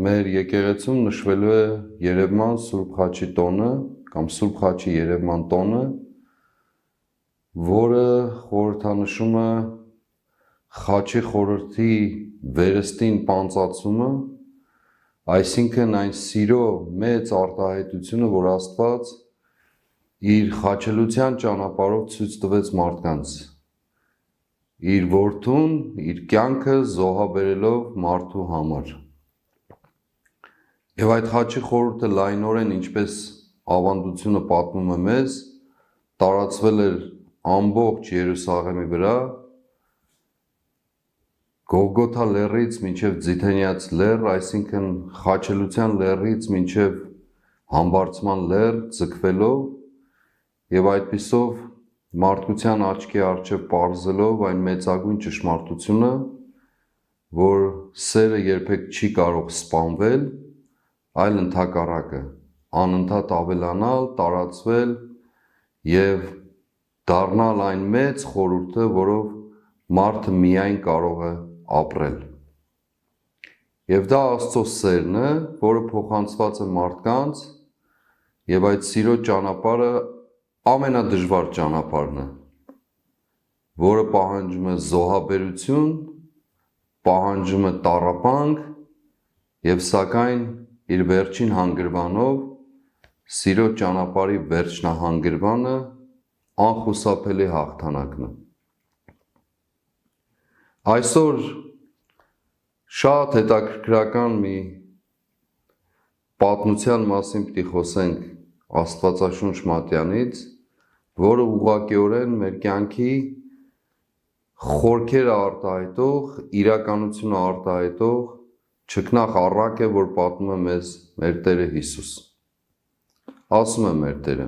մեր եկեղեցում նշվելու է Երևան Սուրբ Խաչի տոնը կամ Սուրբ Խաչի Երևան տոնը, որը խորհրդանշում է Խաչի խորհրդի վերստին պանծացումը, այսինքն այն սիրո մեծ արտահայտությունը, որ Աստված իր խաչելության ճանապարհով ցույց տվեց մարդկանց, իր որդուն, իր կյանքը զոհաբերելով մարդու համար։ Եվ այդ խաչի խորհուրդը լայնորեն, ինչպես ավանդությունը պատմում է մեզ, տարածվել էր ամբողջ Երուսաղեմի վրա, Գողգոթա լեռից մինչև Ձիթենյաց լեռ, այսինքն խաչելության լեռից մինչև Համբարձման լեռ ձգվելով եւ այդպիսով մարդկության աչքի առջև պարզելով այն մեծագույն ճշմարտությունը, որ սերը երբեք չի կարող սպանվել, այլ ընդհակառակը, անընդհատ ավելանալ, տարածվել եւ դառնալ այն մեծ խորհուրդը, որով մարդը միայն կարող է ապրել։ Եվ դա Աստծո սերն է, որը փոխանցված է մարդկանց, եւ այդ սիրո ճանապարհը ամենադժվար ճանապարհն է, որը պահանջում է զոհաբերություն, պահանջում է տառապանք եւ սակայն իր վերջին հանգրվանով սիրո ճանապարհի վերջնահանգրվանը անխուսափելի հաղթանակն է։ Այսօր շատ հետաքրքրական մի պատմության մասին պիտի խոսենք Աստվածաշունչ մատյանից, որը ուղղակիորեն մեր կյանքի խորքերը արտահայտող, իրականությունը արտահայտող չքնաղ առակ է, որ պատմում է մեզ մեր Տերը Հիսուս։ Ասում է մեր Տերը.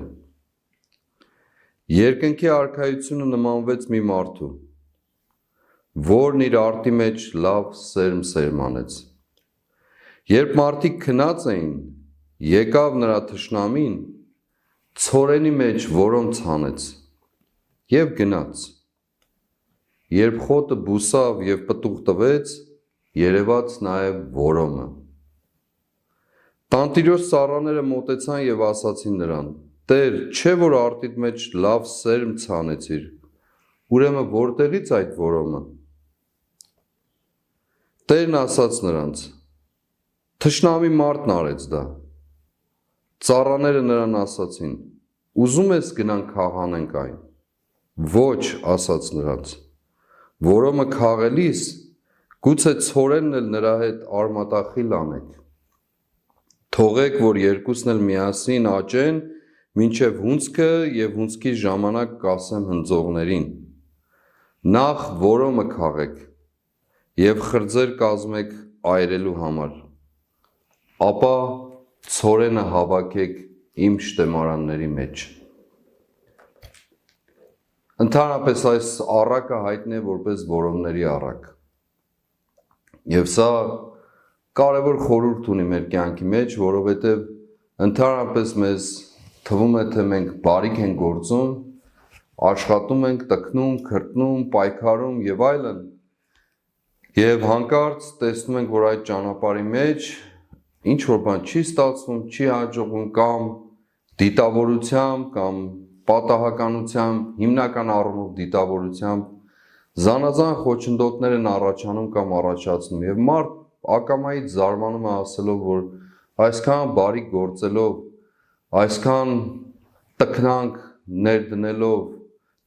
երկնքի արքայությունը նմանվեց մի մարդու, որն իր արտի մեջ լավ սերմ սերմանեց։ Երբ մարդիկ քնած էին, եկավ նրա թշնամին, ցորենի մեջ որոնց հանեց եւ գնաց։ Երբ խոտը բուսավ եւ պտուղ տվեց, երևաց նաեւ որոմը։ Տանտիրոջ ծառաները մոտեցան եւ ասացին նրան. Տեր, չէ՞ որ արտիդ մեջ լավ սերմ ցանեցիր, ուրեմն որտեղից այդ որոմը։ Տերն ասաց նրանց. Թշնամի մարդն արեց դա։ Ծառաները նրան ասացին. ուզում ես գնանք քաղանենք այն։ Ոչ, ասաց նրանց, որոմը քաղելիս, գուցե ցորենն էլ նրա հետ արմատախիլ անեք։ Թողեք, որ երկուսն էլ միասին աճեն, մինչև հունձքը եւ հունձքի ժամանակ կասեմ հնձողներին. նախ որոմը քաղեք եւ խրձեր կազմեք այրելու համար, ապա ցորենը հավաքեք իմ շտեմարանների մեջ։ Ընդհանրապես այս առակը հայտնի է որպես որոմների առակ։ Եվ սա կարևոր խորհուրդ ունի մեր կյանքի մեջ, որովհետև ընդհանրապես մեզ թվում է, թե մենք բարիք ենք գործում, աշխատում ենք, տքնում, քրտնում, պայքարում եւ այլն, եւ հանկարծ տեսնում ենք, որ այդ ճանապարհի մեջ ինչ որ բան չի ստացվում, չի հաջողվում կամ դիտավորությամբ կամ պատահականությամբ, հիմնական առումով դիտավորությամբ զանազան խոչընդոտներ են առաջանում կամ առաջացնում եւ մարդ ակամայից զարմանում է ասելով, որ այսքան բարիք գործելով, այսքան տքնանք ներդնելով,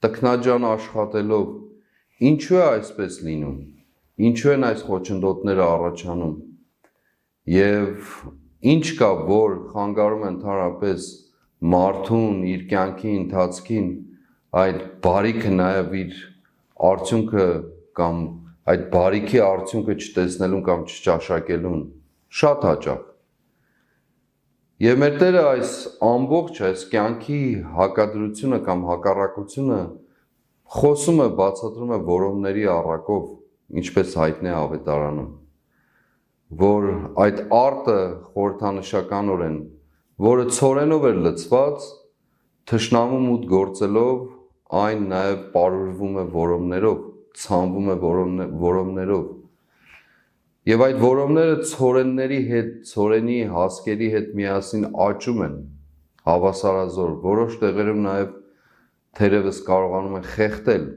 տքնաջան աշխատելով, ինչու է այսպես լինում, ինչու են այս խոչընդոտները առաջանում եւ ինչ կա, որ խանգարում է ընդհանրապես մարդուն իր կյանքի ընթացքին այդ բարիքը նաեւ իր արդյունքը կամ այդ բարիքի արդյունքը չտեսնելուն կամ չճաշակելուն շատ հաճախ։ Եվ մեր Տերը այս ամբողջ այս կյանքի հակադրությունը կամ հակառակությունը խոսում է, բացատրում է որոմների առակով, ինչպես հայտնի է ավետարանում, որ այդ արտը խորհրդանշականորեն, որը ցորենով էր լցված, թշնամու մուտ գործելով, այն նաև պարուրվում է որոմներով, ցանվում է որոմներով։ Եվ այդ որոմները ցորենների հետ, ցորենի հասկերի հետ միասին աճում են հավասարազոր, որոշ տեղերում նաև թերևս կարողանում են խեղդել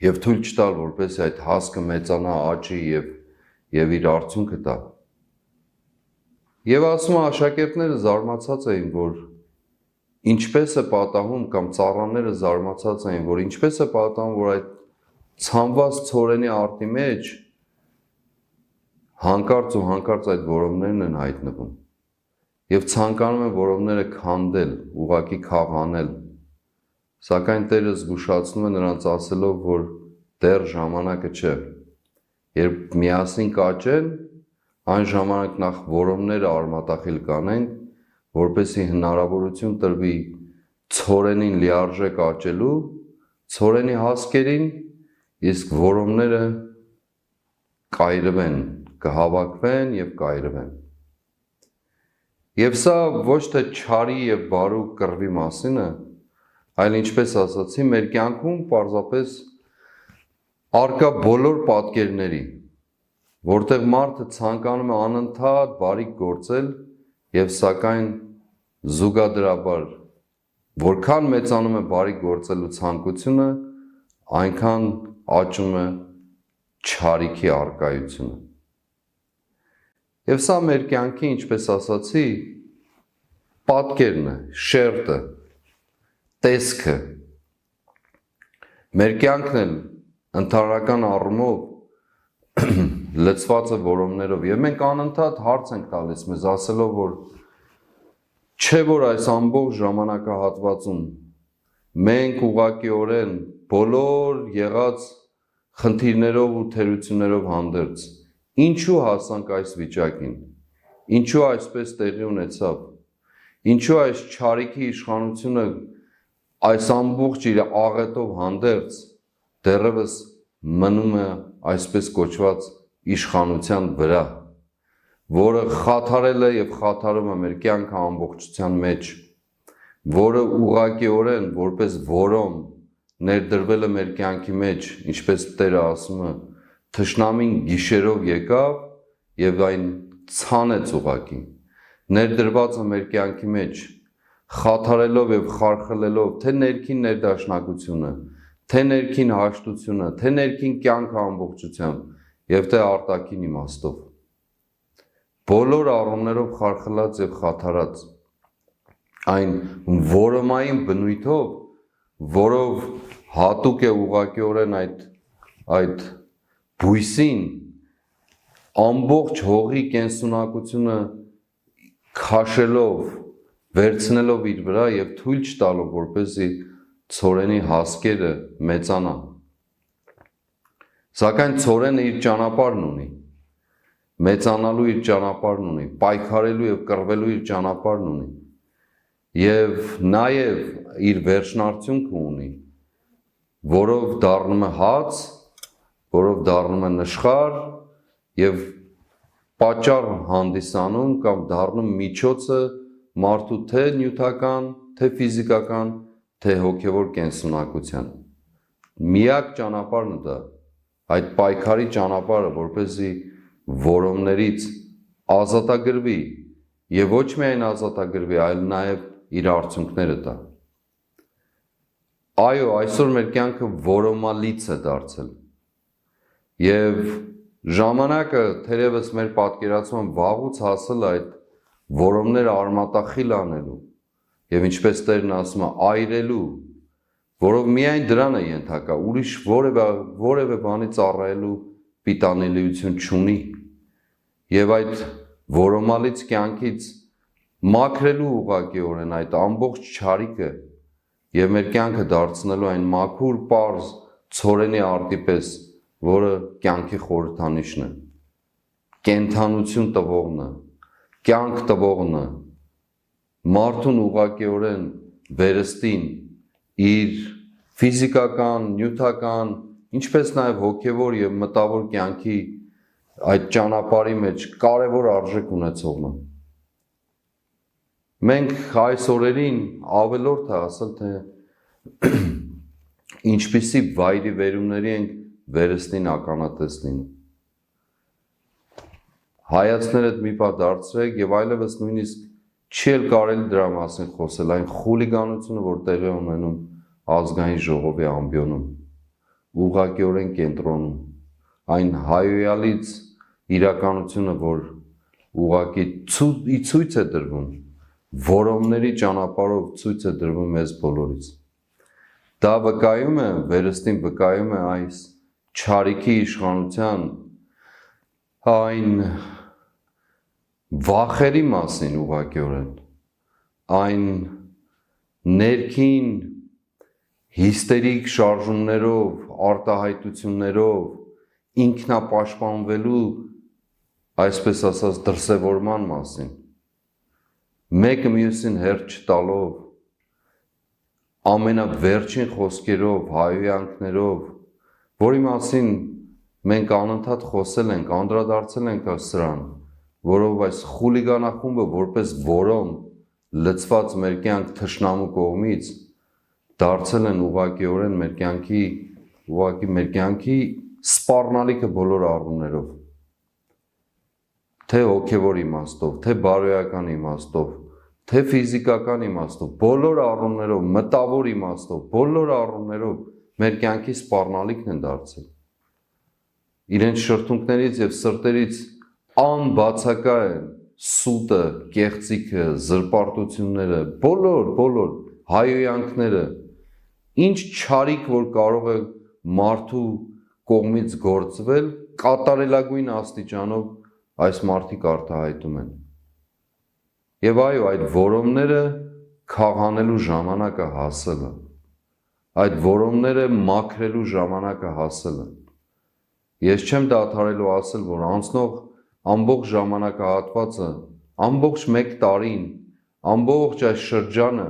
եւ թույլ չտալ, որպեսզի այդ հասկը մեծանա, աճի եւ իր արդյունքը տա։ Եվ ասում է աշակերտները զարմացած էին, որ ինչպես է պատահում կամ ծառաները զարմացած էին, որ ինչպես է պատահում, որ այդ ցանված ցորենի արտի մեջ հանկարծ ու հանկարծ այդ որոմներն են հայտնվում եւ ցանկանում են որոմները քանդել, ուղակի քաղանել, սակայն Տերը զգուշացնում է նրանց ասելով, որ դեռ ժամանակը չէ, երբ միասին կաճեն, այն ժամանակ նախ որոմները արմատախիլ կանեն, որպեսզի հնարավորություն տրվի ցորենին լիարժեք աճելու, ցորենի հասկերին, իսկ որոմները կայրվեն, կհավաքվեն եւ կայրվեն։ Եվ սա ոչ թե չարի եւ բարու կռվի մասին է, այլ ինչպես ասացի, մեր կյանքում պարզապես արկա բոլոր պատկերների, որտեղ մարդը ցանկանում է անընդհատ բարիք գործել եւ սակայն զուգադրաբար որքան մեծանում է բարիք գործելու ցանկությունը, այնքան աճում է չարիքի արկայությունը։ Եվ սա մեր կյանքի, ինչպես ասացի, պատկերն է, շերտը, տեսքը։ Մեր կյանքն էլ ընդհանրական առումով լցված է որոմներով եւ մենք անընդհատ հարց ենք տալիս մեզ ասելով, որ չէ որ այս ամբողջ ժամանակահատվածում մենք ուղղակիորեն բոլոր եղած խնդիրներով ու թերություններով հանդերձ ինչու հասանք այս վիճակին, ինչու այսպես տեղի ունեցավ, ինչու այս չարիքի իշխանությունը այս ամբողջ իր աղետով հանդերձ դեռևս մնում է այսպես կոչված իշխանության վրա, որը խաթարել է եւ խաթարում է մեր կյանքը ամբողջության մեջ, որը ուղղակիորեն որպես որոմ ներդրվել է մեր կյանքի մեջ, ինչպես Տերը ասում է, թշնամին գիշերով եկավ եւ այն ցանեց ուղակի, ներդրված է մեր կյանքի մեջ, խաթարելով եւ խարխլելով թե ներքին ներդաշնակությունը, թե ներքին հաշտությունը, թե ներքին կյանքը ամբողջությամբ եւ թե արտաքին իմաստով։ Բոլոր առումներով խարխլած եւ խաթարած այն որոմային բնույթով, որով հատուկ է ուղղակիորեն այդ բույսին ամբողջ հողի կենսունակությունը քաշելով, վերցնելով իր վրա եւ թույլ չտալով, որպեսզի ցորենի հասկերը մեծանան։ Սակայն ցորենը իր ճանապարհն ունի, մեծանալու իր ճանապարհն ունի, պայքարելու եւ կռվելու իր ճանապարհն ունի եւ նաեւ իր վերջնարդյունքը ունի, որով դառնում է հաց, որով դառնում է նշխար եւ պատճառ հանդիսանում կամ դառնում միջոցը մարդու թե նյութական, թե ֆիզիկական, թե հոգեվոր կենսունակության։ Միակ ճանապարհն է դա, այդ պայքարի ճանապարհը, որպեսզի որոմներից ազատագրվի եւ ոչ միայն ազատագրվի, այլ նաեւ իր արդյունքները տա։ Այո, այսօր մեր կյանքը որոմալից է դարձել եւ ժամանակը թերևս մեր պատկերացման վաղուց հասել այդ որոմները արմատախիլ անելու եւ ինչպես Տերն ասում է, այրելու, որով միայն դրան է ենթակա, ուրիշ որևէ բանի ծառայելու պիտանելիություն չունի եւ այդ որոմալից կյանքից մաքրելու ուղղակիորեն այդ ամբողջ չարիքը եւ մեր կյանքը դարձնելու այն մաքուր պարզ ցորենի արտի պես, որը կյանքի խորհրդանիշն է, կենթանություն տվողն է, կյանք տվողն է, մարդուն ուղղակիորեն վերստին իր ֆիզիկական, նյութական, ինչպես նաեւ հոգեվոր եւ մտավոր կյանքի այդ ճանապարհի մեջ կարևոր արժեք ունեցողն է։ Մենք այս օրերին ավելորդ է ասել, թե ինչպիսի վայրի վերումների ենք վերստին ականատես լինում։ հայացքներդ մի պահ դարձրեք եւ այլևս նույնիսկ չի էլ կարելի դրա մասին խոսել, այն խուլիգանությունը, որ տեղի է ունենում ազգային ժողովի ամբիոնում, ուղղակիորեն կենտրոնում, այն հայոյալից իրականությունը, որ ուղղակի ցույց է դրվում, որոնների ճանապարհով ցույց է դրվում մեզ բոլորից։ Դա վկայում է, վերստին վկայում է այս չարիքի իշխանության այն վախերի մասին ուղղակիորեն, այն ներքին հիստերիկ շարժումներով, արտահայտություններով, ինքնապաշտպանվելու, այսպես ասած, դրսևորման մասին, մեկը մյուսին հերթ չտալով, ամենավերջին խոսքերով, հայոյանքներով, որի մասին մենք անընդհատ խոսել ենք, անդրադարձել ենք սրան, որով այս խուլիգանախումբը որպես որոն լծված մեր կյանք թշնամու կողմից դարձել են ուղղակիորեն մեր կյանքի սպառնալիքը բոլոր առումներով, թե հոգևոր իմաստով, թե բարոյական իմաստով, թե ֆիզիկական իմաստով, բոլոր առումներով, մտավոր իմաստով, բոլոր առումներով մեր կյանքի սպառնալիքն են դարձել։ Իրենց շրթունքներից եւ սրտերից անբացակայ սուտը, կեղծիքը, զրպարտությունները, բոլոր հայոյանքները, ինչ չարիք, որ կարող է մարդու կողմից գործվել, կատարելագույն աստիճանով այս մարդիկ արտահայտում են։ Եվ այո, այդ որոմները քաղանելու ժամանակը հասել է, այդ որոմները մաքրելու ժամանակը հասել է։ Ես չեմ դադարելու ասել, որ անցնող ամբողջ ժամանակահատվածը, ամբողջ մեկ տարին, ամբողջ այս շրջանը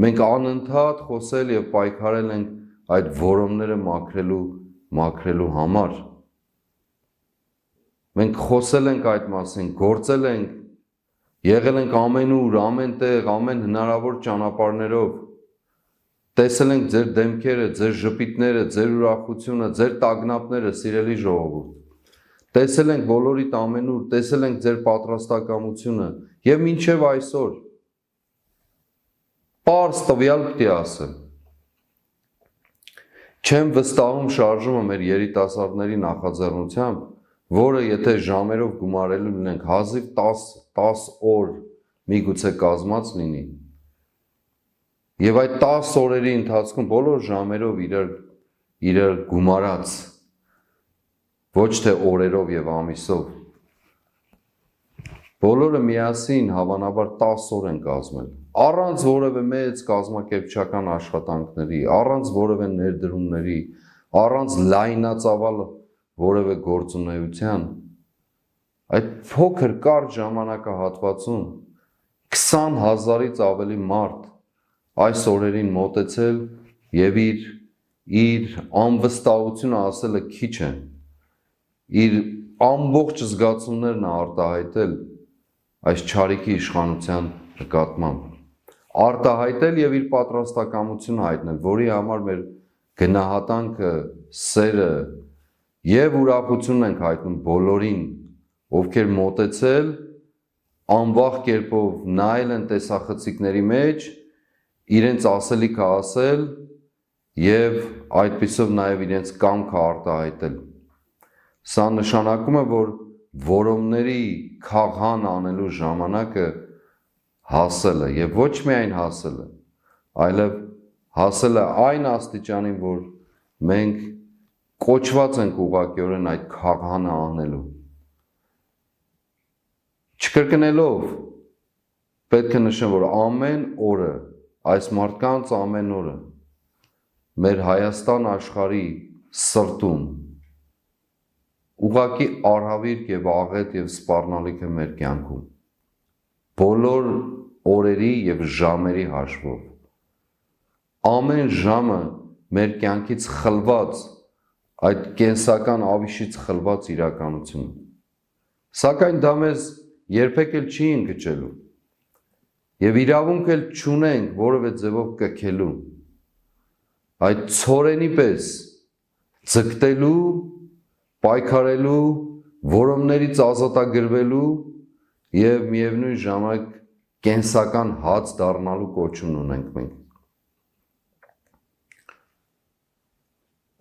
մենք անընդհատ խոսել եւ պայքարել ենք այդ որոմները մաքրելու համար։ Մենք խոսել ենք այդ մասին, գործել ենք, եղել ենք ամենուր, ամենտեղ, ամեն հնարավոր ճանապարհներով, տեսել ենք ձեր դեմքերը, ձեր ժպիտները, ձեր ուրախությունը, ձեր տագնապները, սիրելի ժողովուրդ։ Տեսել ենք բոլորիդ ամենուր, տեսել ենք ձեր պատրաստակամությունը եւ մինչեւ այսօր պարզ տվյալ պիտի ասեմ, չեմ վստահում շարժումը մեր երիտասարդների նախաձեռնությամբ, որը եթե ժամերով գումարելու լինենք հազիվ 10 օր միգուցե կազմած լինի եւ այդ 10 օրերի ընթացքում բոլոր ժամերով իրար գումարած, ոչ թե օրերով եւ ամիսով, բոլորը միասին հավանաբար 10 օր են կազմել, առանց որևէ մեծ կազմակերպչական աշխատանքների, առանց որևէ ներդրումների, առանց լայնածավալ որևէ գործունեության, այդ փոքր կարճ ժամանակահատվածում 20,000-ից ավելի մարդ այս օրերին մոտեցել եւ իր անվստահությունը ասելը քիչ է, իր ամբողջ զգացումներն արտահայտել այս չարիքի իշխանության նկատմամբ, արտահայտել եւ իր պատրաստակամությունը հայտնել, որի համար մեր գնահատանքը, սերը եւ ուրախությունն ենք հայտնում բոլորին, ովքեր մոտեցել, անվախ կերպով նայել են տեսախցիկների մեջ, իրենց ասելիքը ասել եւ այդպիսով նաեւ իրենց կամքը արտահայտել։ Սա նշանակում է, որ որոմների քաղան անելու ժամանակը հասել է եւ ոչ միայն հասել է, այլև հասել է այն աստիճանին, որ մենք կոչված ենք ուղղակիորեն այդ քաղանը անելու։ Չկրկնելով, պետք է նշեմ, որ ամեն օրը, այս մարդկանց ամեն օրը մեր Հայաստան աշխարհի սրտում ուղղակի արհավիրք եւ աղետ եւ սպառնալիք է մեր կյանքում, բոլոր օրերի եւ ժամերի հաշվով, ամեն ժամը մեր կյանքից խլված, այդ կենսական ավիշից խլված իրականություն, սակայն դա մեզ երբեք էլ չի ընկճելու եւ իրավունք էլ չունենք որևէ ձևով կքելու, այդ ցորենի պես ձգտելու, պայքարելու, որոմներից ազատագրվելու եւ միևնույն ժամանակ կենսական հաց դառնալու կոչում ունենք մենք։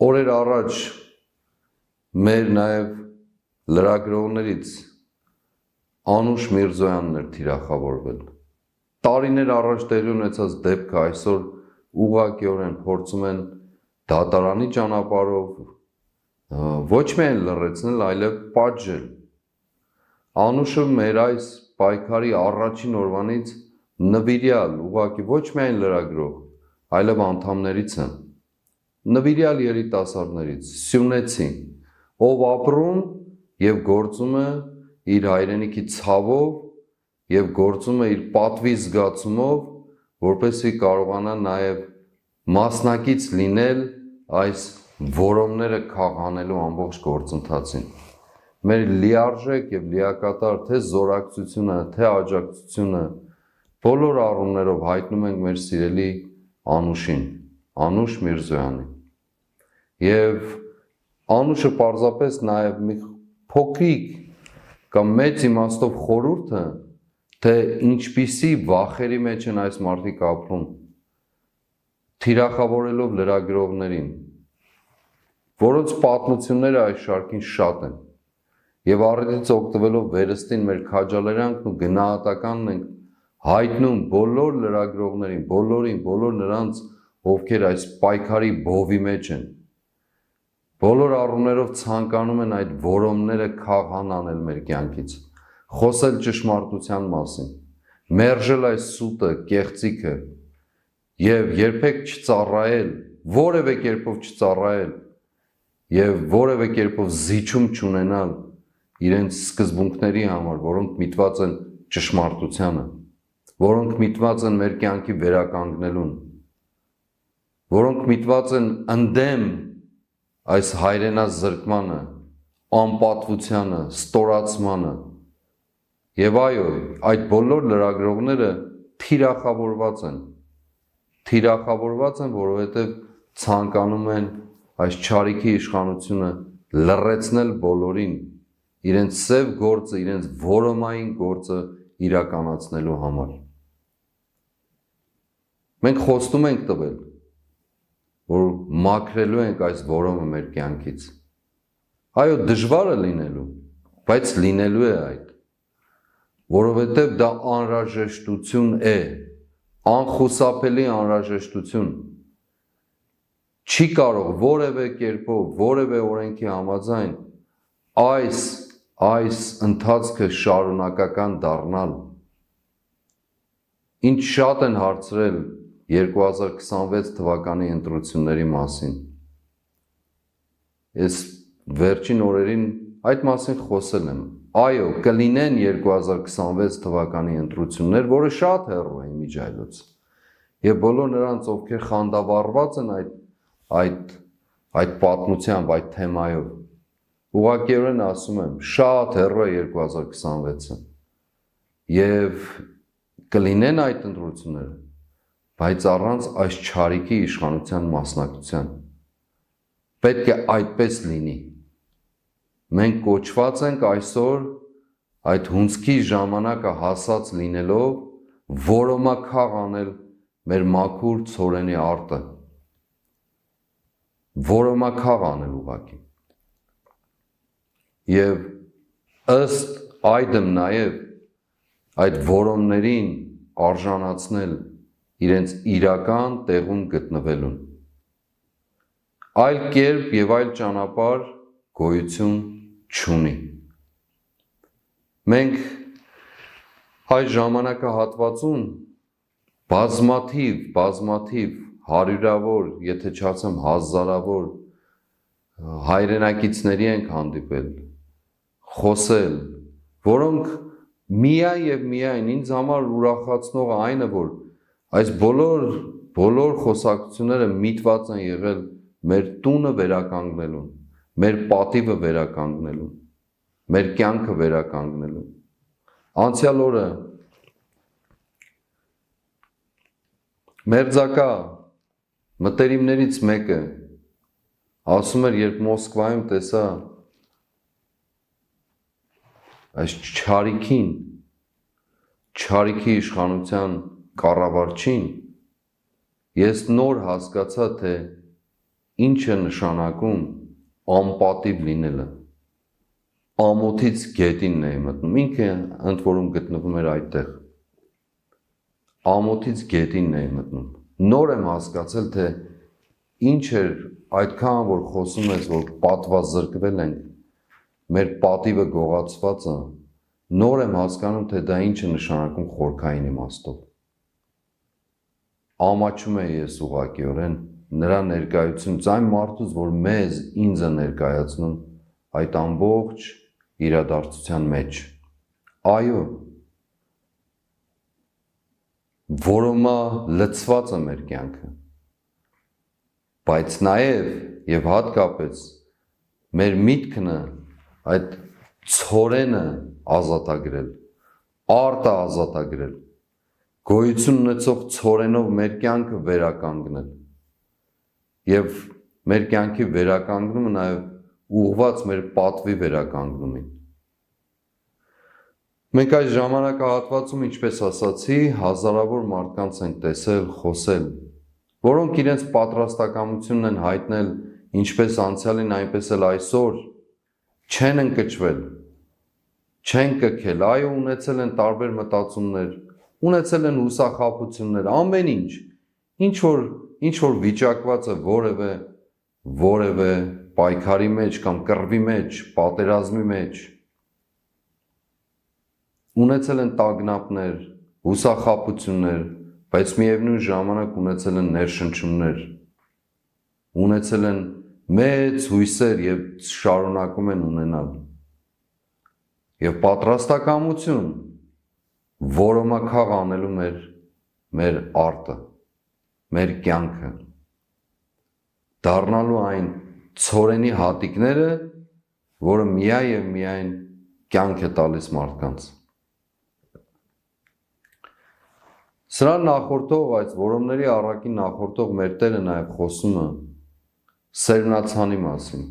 Օրեր առաջ մեր նաեւ լրագրողներից Անուշ Միրզոյանն էր թիրախավորվել։ Տարիներ առաջ տեղի ունեցած դեպքը այսօր ուղղակիորեն փորձում են դատարանի ճանապարհով ոչ միայն լռեցնել, այլև պատժել։ Անուշը մեր այս պայքարի առաջին օրվանից նվիրյալ, ուղղակի ոչ միայն լրագրող, այլև անդամներից է։ Նվիրյալ երիտասարդներից, սյունեցի, ով ապրում եւ գործում է իր հայրենիքի ցավով եւ գործում է իր պատվի զգացումով, որպեսզի կարողանա նաեւ մասնակից լինել այս որոմները քաղանելու ամբողջ գործընթացին։ Մեր լիարժեք եւ լիակատար թե զորակցությունը, թե աջակցությունը բոլոր առումներով հայտնում ենք մեր սիրելի Անուշին, Անուշ Միրզոյանին։ Եվ Անուշը պարզապես նաեւ մի փոքրիկ կամ մեծ իմաստով խորհուրդ է, թե ինչպիսի վախերի մեջ են այս մարդիկ ապրում, թիրախավորելով լրագրողներին, որոնց պատմությունները այս շարքին շատ են, եւ առիթից օգտվելով վերստին մեր քաջալերանքն ու գնահատականն ենք հայտնում բոլոր լրագրողներին, բոլոր նրանց, ովքեր այս պայքարի բովի մեջ են, բոլոր առումներով ցանկանում են այդ որոմները քաղան անել մեր կյանքից, խոսել ճշմարտության մասին, մերժել այս սուտը, կեղծիքը եւ երբեք չծառայել, որևէ կերպով չծառայել եւ որևէ կերպով զիջում չունենալ իրենց սկզբունքների համար, որոնք միտված են ճշմարտությանը, որոնք միտված են մեր կյանքի վերականգնելուն, որոնք միտված են ընդդեմ այս հայրենազրկմանը, անպատվությանը, ստորացմանը։ Եվ այո, այդ բոլոր լրագրողները թիրախավորված են, որովհետև ցանկանում են այս չարիքի իշխանությունը լռեցնել բոլորին, իրենց սև գործը, իրենց որոմային գործը իրականացնելու համար։ Մենք խոստում ենք տվել, որ մաքրելու ենք այս որոմը մեր կյանքից։ Այո, դժվար է լինելու, բայց լինելու է այդ, որովհետև դա անհրաժեշտություն է, անխուսափելի անհրաժեշտություն։ Չի կարող որևէ կերպով, որևէ օրենքի համաձայն այս ընթացքը շարունակական դառնալ։ Ինչ շատ են հարցրել 2026 թվականի ընտրությունների մասին։ Ես վերջին օրերին այդ մասին խոսել եմ։ Այո, կլինեն 2026 թվականի ընտրություններ, որը շատ հեռու է իմիջիայլոց։ Եվ բոլոր նրանց, ովքեր խանդավառված են այդ պատմությամբ, այդ թեմայով, ուղղակիորեն ասում եմ, շատ հեռու է 2026-ը։ Եվ կլինեն այդ ընտրությունները, բայց առանց այս չարիքի իշխանության մասնակցության։ Պետք է այդպես լինի։ Մենք կոչված ենք այսօր այդ հունցքի ժամանակը հասած լինելով որոմաքաղ անել մեր մաքուր ցորենի արտը։ Որոմաքաղ անել ուղղակի։ Եվ ըստ այդմ նաև այդ որոմներին արժանացնել իրենց իրական տեղում գտնվելուն։ Այլ կերպ եւ այլ ճանապարհ գոյություն չունի։ Մենք այս ժամանակահատվածում բազմաթիվ հարյուրավոր, եթե չասեմ հազարավոր հայրենակիցների ենք հանդիպել, խոսել, որոնք միայն եւ միայն ինձ համար ուրախացնողը այն է, որ այս բոլոր խոսակցությունները միտված են եղել մեր տունը վերականգնելուն, մեր պատիվը վերականգնելուն, մեր կյանքը վերականգնելուն։ Անցյալ օրը մերձակա մտերիմներից մեկը ասում էր, երբ Մոսկվայում տեսա այս չարիքի իշխանության կառավարչին ես նոր հասկացա, թե ինչ է նշանակում անպատիվ լինելը, ամոթից գետինն էի մտնում, ինքը ընդ որում գտնվում էր այդտեղ, ամոթից գետինն էի մտնում, նոր եմ հասկացել, թե ինչ էր այդքան, որ խոսում ես, որ պատվազրկվել ենք, մեր պատիվը գողացված է, նոր եմ հասկանում, թե դա ինչ է նշանակում խորքային իմաստով, ամաչում էի ես ուղղակիորեն, նրա ներկայությունից այն մարդուց, որ ինձ է ներկայացնում այդ ամբողջ իրադարձության մեջ, այո, որոմա լցված է մեր կյանքը, բայց նաև և հատկապես մեր միտքն է այդ ցորենը ազատագրել, արտը ազատագրել, գոյություն ունեցող ցորենով մեր կյանքը վերականգնել և մեր կյանքի վերականգնումը նաև ուղղված մեր պատվի վերականգնումին։ Մենք այս ժամանակահատվածում, ինչպես ասացի, հազարավոր մարդկանց ենք տեսել, խոսել, որոնք իրենց պատրաստակամությունն են հայտնել ինչպես անցյալին, այնպես էլ այսօր, չեն ընկճվել, չեն կքել, այո, ունեցել են տարբեր մտածումներ, ունեցել են հուսախաբություններ, ամեն ինչ որ վիճակված է որևէ պայքարի մեջ կամ կռվի մեջ, պատերազմի մեջ, ունեցել են տագնապներ, հուսախաբություններ, բայց միևնույն ժամանակ ունեցել են ներշնչումներ, ունեցել են մեծ հույսեր և շարունակում են ունենալ և պատրաստակամություն, որոմաքաղ անելու մեր արտը, մեր կյանքը, դառնալու այն ցորենի հատիկները, որը միայն և միայն կյանք է տալիս մարդկանց։ Սրան նախորդող, այս որոմների առակին նախորդող մեր Տերը նաև խոսում է սերմնացանի մասին,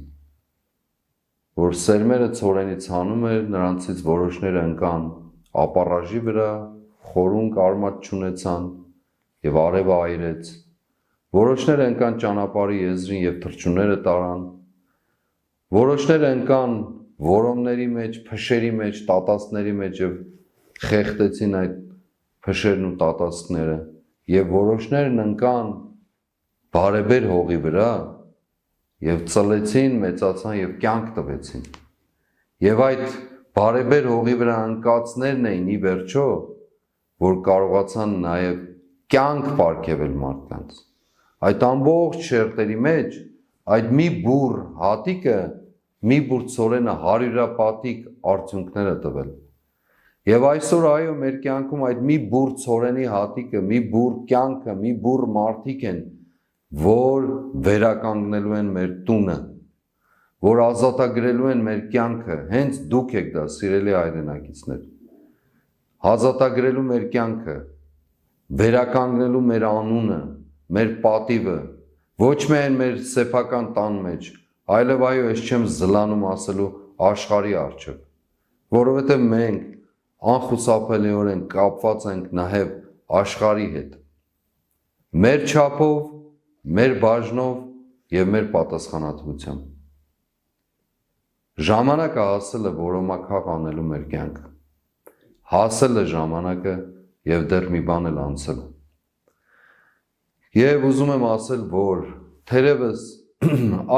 որ սերմերը ցորենից հանում էր, նրանցից որոշները ընկան ապառաժի վրա, խորուն կարմատ չունեցան և արևը այրեց, որոշները ընկան ճանապարհի եզրին և թռչունները տարան, որոշները ընկան որոմների մեջ, փշերի մեջ, տատասկների մեջ և խեղդեցին այդ փշերն ու տատասկները և որոշներն ընկան բարեբեր հողի վրա և ծլեցին, մեծացան և կյանք տվեցին և այդ բարեբեր հողի վրա ընկածներն էին ի վերջո, որ կարողացան նաև կյանք պարգևել մարդկանց, այդ ամբողջ շերտերի մեջ այդ մի բուռ հատիկը, մի բուռ ցորենը հարյուրապատիկ արդյունքներ է տվել և այսօր այո մեր կյանքում այդ մի բուռ ցորենի հատիկը, մի բուռ կյանքը, մի բուռ մարդիկ են, որ վերականգնելու են մեր տունը, որ ազատագրելու են մեր կյանքը, հենց դուք եք դա սիրելի հայրենակիցներ, ազատագրելու մեր կյանքը, վերականգնելու մեր անունը, մեր պատիվը, ոչ միայն մեր սեփական տան մեջ, այլև այո, ես չեմ զլանում ասելու աշխարհի առջև, որովհետև մենք անխուսափելիորեն կապված ենք նաև աշխարհի հետ, մեր չափով, մեր բաժնով և մեր պատասխանատվությամբ։ Ժամանակը հասել է որոմաքաղ անելու մեր կյանքը, հասել է ժամանակը և դեռ մի բան էլ անցել է։ Եվ ուզում եմ ասել, որ թերևս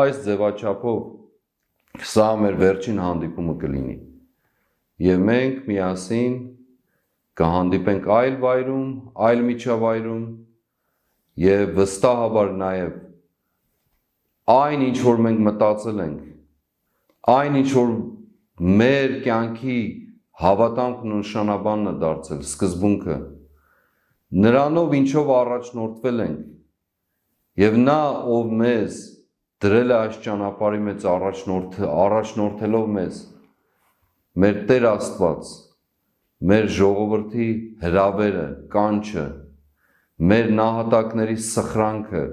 այս ձևաչափով սա մեր վերջին հանդիպումը կլինի և մենք միասին կհանդիպենք այլ վայրում, այլ միջավայրում և վստահաբար նաև այն, ինչ որ մենք մտածել ենք, այն, ինչ որ մեր կյանքի հավատամքն ու նշանաբանն է դարձել, սկզբունքը, նրանով ինչով առաջնորդվել ենք և նա, ով մեզ դրել է այս ճանապարհի մեջ առաջնորդելով մեզ, մեր Տեր Աստված, մեր ժողովրդի հրավերը, կանչը, մեր նահատակների սխրանքը,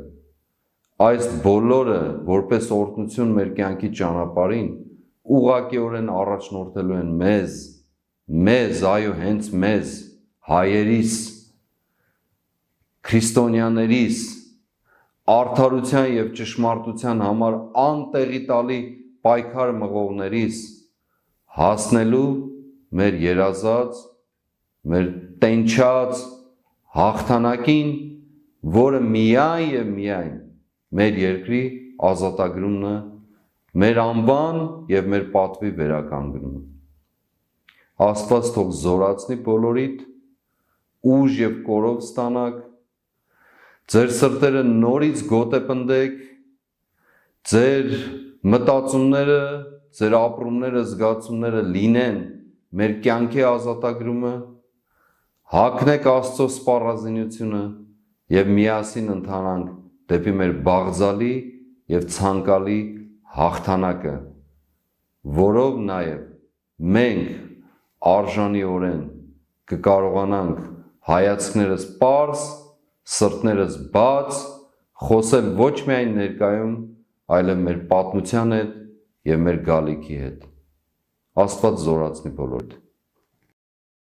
այս բոլորը որպես օրհնություն մեր կյանքի ճանապարհին ուղղակիորեն առաջնորդելու են մեզ մեզ, այո, հենց մեզ, հայերիս, քրիստոնյաներիս, արդարության և ճշմարտության համար անտեղի տալի պայքար մղողներիս հասնելու մեր երազած, մեր տենչած հաղթանակին, որը միայն և միայն մեր երկրի ազատագրումն է, մեր անվան և մեր պատվի վերականգնումը։ Աստված թող զորացնի բոլորիդ, ուժ և կորով ստանաք, ձեր սրտերը նորից գոտեպնդեք, ձեր մտածումները, ձեր ապրումները, զգացումները լինեն մեր կյանքի ազատագրումը, հագնեք Աստծո սպառազինությունը և միասին ընթանանք դեպի մեր բաղձալի և ցանկալի հաղթանակը, որով նաև մենք արժանիորեն կկարողանանք հայացքներս պարզ, սրտներս բաց, խոսել ոչ միայն ներկայում, այլև մեր պատմության հետ և մեր գալիքի հետ։ Աստված զորացնի բոլորիդ։